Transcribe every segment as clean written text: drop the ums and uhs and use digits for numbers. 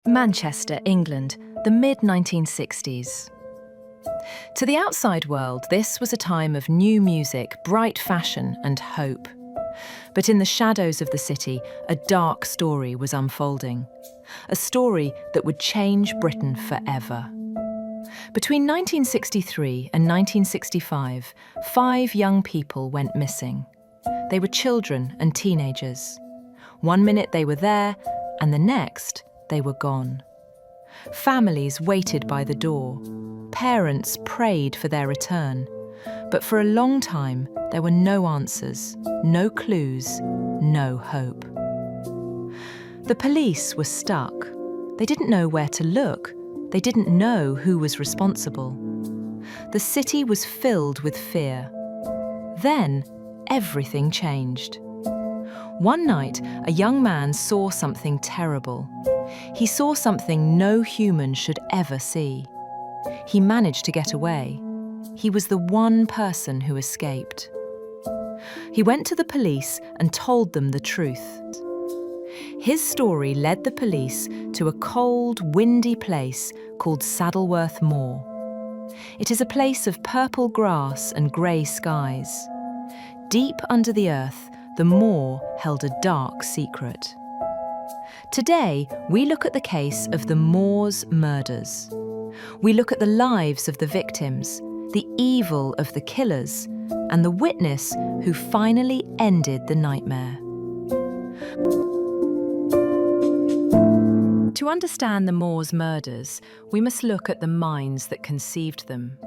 Manchester, England, the mid-1960s. To the outside world, this was a time of new music, bright fashion and hope. But in the shadows of the city, a dark story was unfolding. A story that would change Britain forever. Between 1963 and 1965, 5 young people went missing. They were children and teenagers. One minute they were there, and the next they were gone. Families waited by the door. Parents prayed for their return. But for a long time, there were no answers, no clues, no hope. The police were stuck. They didn't know where to look. They didn't know who was responsible. The city was filled with fear. Then, everything changed. One night, a young man saw something terrible. He saw something no human should ever see. He managed to get away. He was the one person who escaped. He went to the police and told them the truth. His story led the police to a cold, windy place called Saddleworth Moor. It is a place of purple grass and grey skies. Deep under the earth, the moor held a dark secret. Today, we look at the case of the Moor's murders. We look at the lives of the victims, the evil of the killers, and the witness who finally ended the nightmare. To understand the Moor's murders, we must look at the minds that conceived them.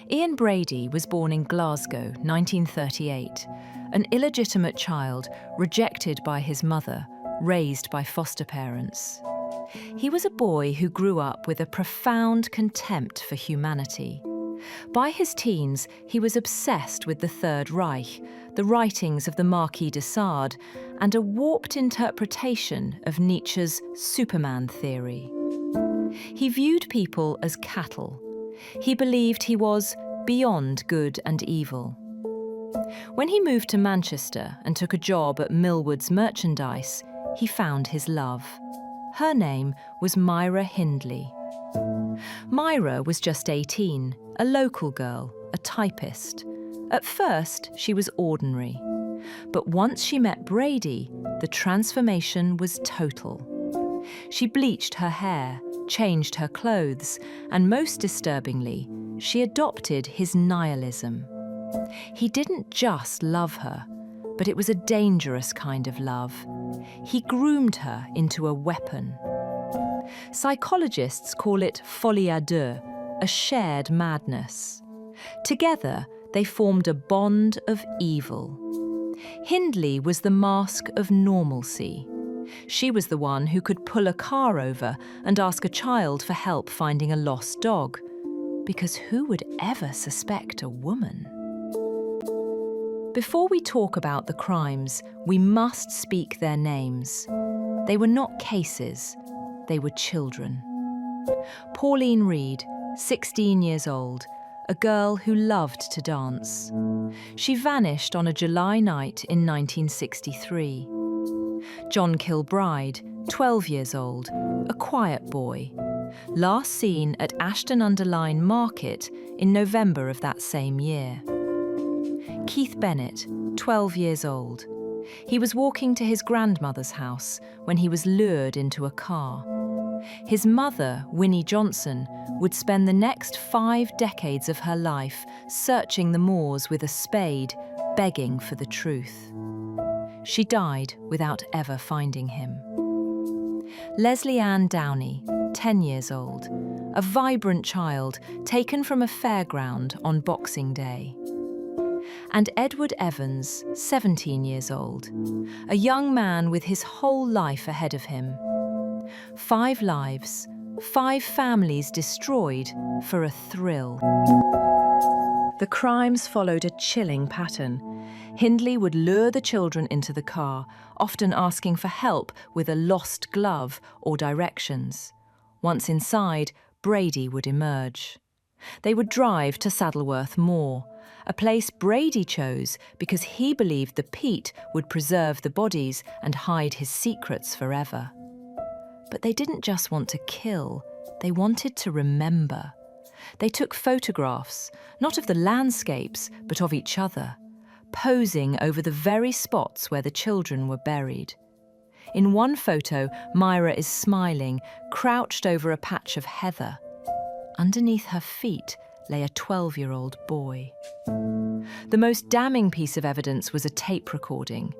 Ian Brady was born in Glasgow, 1938, an illegitimate child rejected by his mother, raised by foster parents. He was a boy who grew up with a profound contempt for humanity. By his teens, he was obsessed with the Third Reich, the writings of the Marquis de Sade, and a warped interpretation of Nietzsche's Superman theory. He viewed people as cattle. He believed he was beyond good and evil. When he moved to Manchester and took a job at Millward's merchandise, he found his love. Her name was Myra Hindley. Myra was just 18, a local girl, a typist. At first, she was ordinary. But once she met Brady, the transformation was total. She bleached her hair, changed her clothes, and most disturbingly, she adopted his nihilism. He didn't just love her, but it was a dangerous kind of love. He groomed her into a weapon. Psychologists call it folie à deux, a shared madness. Together, they formed a bond of evil. Hindley was the mask of normalcy. She was the one who could pull a car over and ask a child for help finding a lost dog. Because who would ever suspect a woman? Before we talk about the crimes, we must speak their names. They were not cases, they were children. Pauline Reed, 16 years old, a girl who loved to dance. She vanished on a July night in 1963. John Kilbride, 12 years old, a quiet boy. Last seen at Ashton-under-Lyne Market in November of that same year. Keith Bennett, 12 years old. He was walking to his grandmother's house when he was lured into a car. His mother, Winnie Johnson, would spend the next 5 decades of her life searching the moors with a spade, begging for the truth. She died without ever finding him. Leslie Ann Downey, 10 years old, a vibrant child taken from a fairground on Boxing Day. And Edward Evans, 17 years old, a young man with his whole life ahead of him. 5 lives, 5 families destroyed for a thrill. The crimes followed a chilling pattern. Hindley would lure the children into the car, often asking for help with a lost glove or directions. Once inside, Brady would emerge. They would drive to Saddleworth Moor, a place Brady chose because he believed the peat would preserve the bodies and hide his secrets forever. But they didn't just want to kill, they wanted to remember. They took photographs, not of the landscapes, but of each other, posing over the very spots where the children were buried. In one photo, Myra is smiling, crouched over a patch of heather. Underneath her feet lay a 12-year-old boy. The most damning piece of evidence was a tape recording.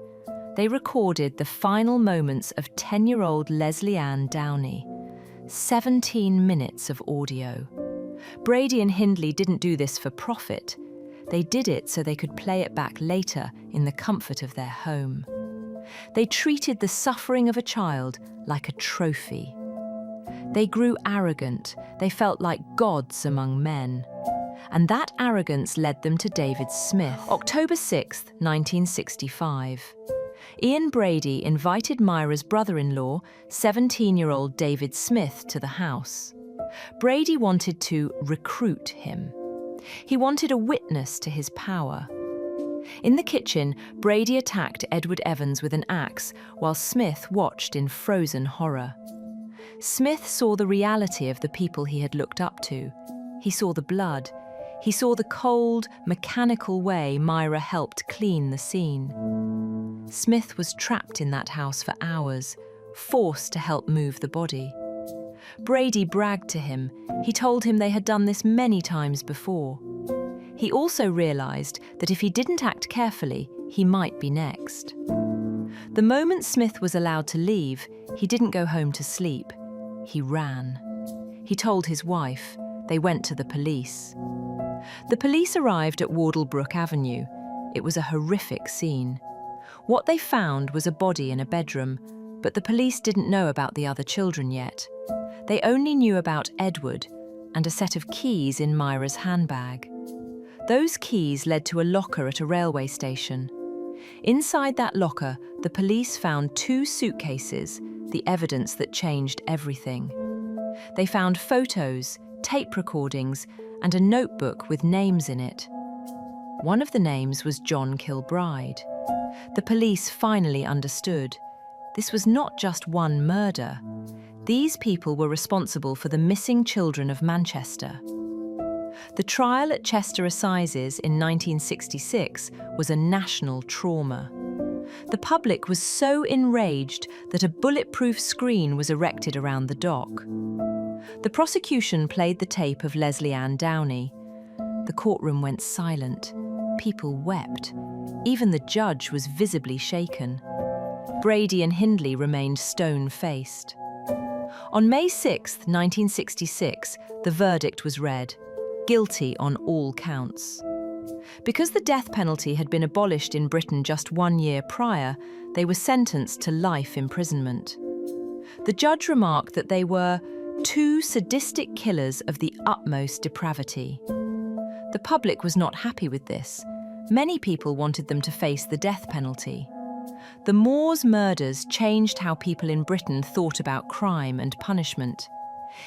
They recorded the final moments of 10-year-old Leslie Ann Downey. 17 minutes of audio. Brady and Hindley didn't do this for profit. They did it so they could play it back later in the comfort of their home. They treated the suffering of a child like a trophy. They grew arrogant. They felt like gods among men. And that arrogance led them to David Smith. October 6, 1965. Ian Brady invited Myra's brother-in-law, 17-year-old David Smith, to the house. Brady wanted to recruit him. He wanted a witness to his power. In the kitchen, Brady attacked Edward Evans with an axe, while Smith watched in frozen horror. Smith saw the reality of the people he had looked up to. He saw the blood. He saw the cold, mechanical way Myra helped clean the scene. Smith was trapped in that house for hours, forced to help move the body. Brady bragged to him. He told him they had done this many times before. He also realized that if he didn't act carefully, he might be next. The moment Smith was allowed to leave, he didn't go home to sleep. He ran. He told his wife. They went to the police. The police arrived at Wardlebrook Avenue. It was a horrific scene. What they found was a body in a bedroom, but the police didn't know about the other children yet. They only knew about Edward and a set of keys in Myra's handbag. Those keys led to a locker at a railway station. Inside that locker, the police found 2 suitcases, the evidence that changed everything. They found photos, tape recordings, and a notebook with names in it. One of the names was John Kilbride. The police finally understood. This was not just one murder. These people were responsible for the missing children of Manchester. The trial at Chester Assizes in 1966 was a national trauma. The public was so enraged that a bulletproof screen was erected around the dock. The prosecution played the tape of Leslie Ann Downey. The courtroom went silent. People wept. Even the judge was visibly shaken. Brady and Hindley remained stone-faced. On May 6, 1966, the verdict was read. Guilty on all counts. Because the death penalty had been abolished in Britain just 1 year prior, they were sentenced to life imprisonment. The judge remarked that they were 2 sadistic killers of the utmost depravity. The public was not happy with this. Many people wanted them to face the death penalty. The Moors murders changed how people in Britain thought about crime and punishment.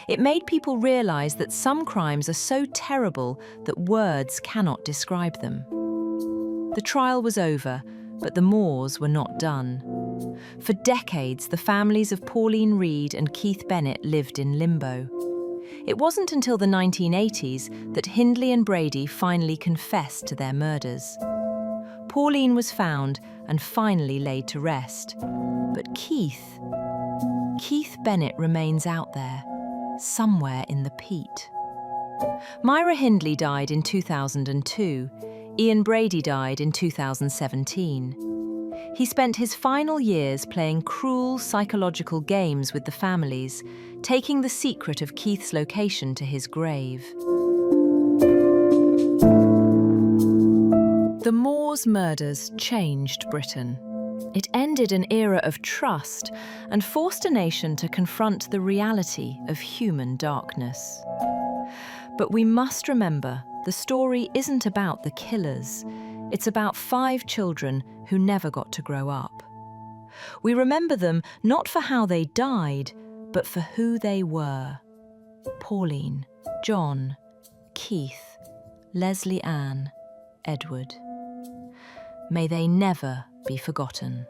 It made people realise that some crimes are so terrible that words cannot describe them. The trial was over, but the Moors were not done. For decades, the families of Pauline Reade and Keith Bennett lived in limbo. It wasn't until the 1980s that Hindley and Brady finally confessed to their murders. Pauline was found and finally laid to rest. But Keith Bennett remains out there, somewhere in the peat. Myra Hindley died in 2002. Ian Brady died in 2017. He spent his final years playing cruel psychological games with the families, taking the secret of Keith's location to his grave. The Moors murders changed Britain. It ended an era of trust and forced a nation to confront the reality of human darkness. But we must remember, the story isn't about the killers. It's about 5 children who never got to grow up. We remember them not for how they died, but for who they were. Pauline, John, Keith, Leslie Ann, Edward. May they never be forgotten.